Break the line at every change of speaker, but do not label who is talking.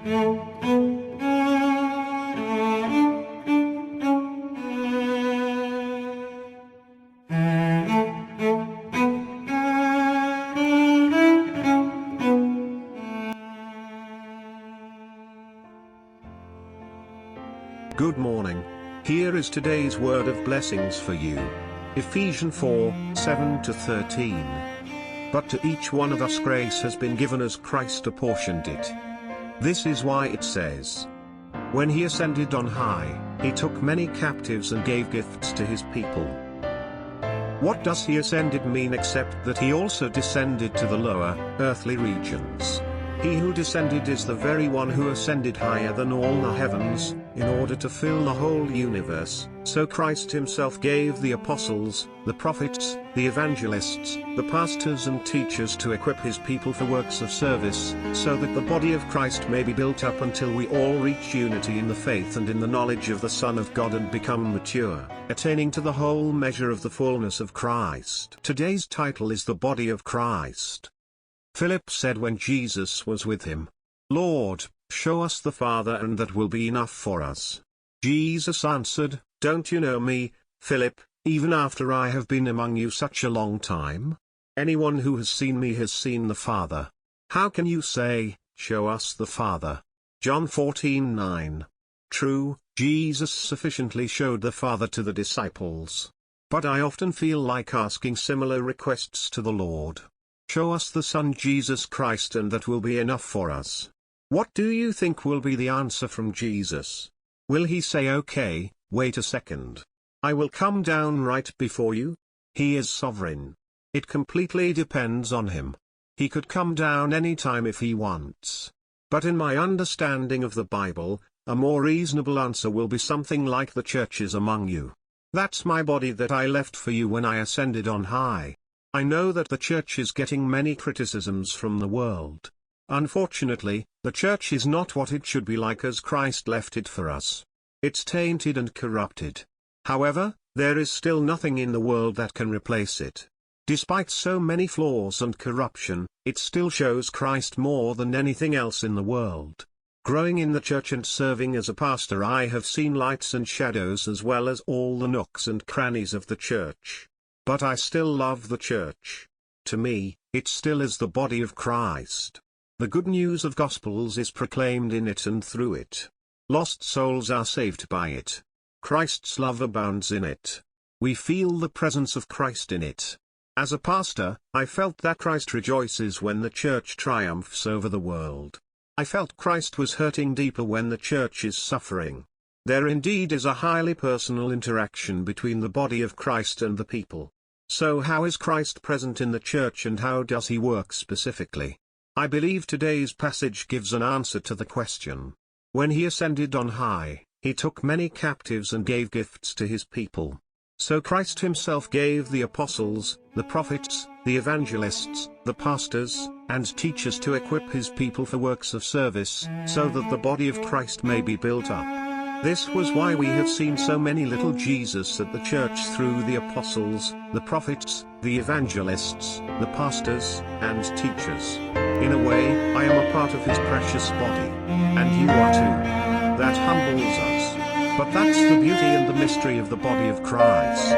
Good morning. Here is today's word of blessings for you. Ephesians 4:7-13. But to each one of us grace has been given as Christ apportioned it. This is why it says, when he ascended on high, he took many captives and gave gifts to his people. What does he ascended mean except that he also descended to the lower, earthly regions? He who descended is the very one who ascended higher than all the heavens, in order to fill the whole universe. So Christ himself gave the apostles, the prophets, the evangelists, the pastors and teachers to equip his people for works of service, so that the body of Christ may be built up until we all reach unity in the faith and in the knowledge of the Son of God and become mature, attaining to the whole measure of the fullness of Christ. Today's title is the body of Christ. Philip said when Jesus was with him, "Lord, show us the Father and that will be enough for us." Jesus answered, "Don't you know me, Philip, even after I have been among you such a long time? Anyone who has seen me has seen the Father. How can you say, 'Show us the Father'?" John 14:9. True, Jesus sufficiently showed the Father to the disciples. But I often feel like asking similar requests to the Lord. Show us the Son Jesus Christ and that will be enough for us. What do you think will be the answer from Jesus? Will he say, "Okay, wait a second. I will come down right before you"? He is sovereign. It completely depends on him. He could come down any time if he wants. But in my understanding of the Bible, a more reasonable answer will be something like the church is among you. That's my body that I left for you when I ascended on high. I know that the church is getting many criticisms from the world. Unfortunately, the church is not what it should be like as Christ left it for us. It's tainted and corrupted. However, there is still nothing in the world that can replace it. Despite so many flaws and corruption, it still shows Christ more than anything else in the world. Growing in the church and serving as a pastor, I have seen lights and shadows as well as all the nooks and crannies of the church. But I still love the church. To me, it still is the body of Christ. The good news of Gospels is proclaimed in it and through it. Lost souls are saved by it. Christ's love abounds in it. We feel the presence of Christ in it. As a pastor, I felt that Christ rejoices when the church triumphs over the world. I felt Christ was hurting deeper when the church is suffering. There indeed is a highly personal interaction between the body of Christ and the people. So how is Christ present in the church and how does he work specifically? I believe today's passage gives an answer to the question. When he ascended on high, he took many captives and gave gifts to his people. So Christ himself gave the apostles, the prophets, the evangelists, the pastors, and teachers to equip his people for works of service, so that the body of Christ may be built up. This was why we have seen so many little Jesus at the church through the apostles, the prophets, the evangelists, the pastors, and teachers. In a way, I am a part of his precious body. And you are too. That humbles us. But that's the beauty and the mystery of the body of Christ.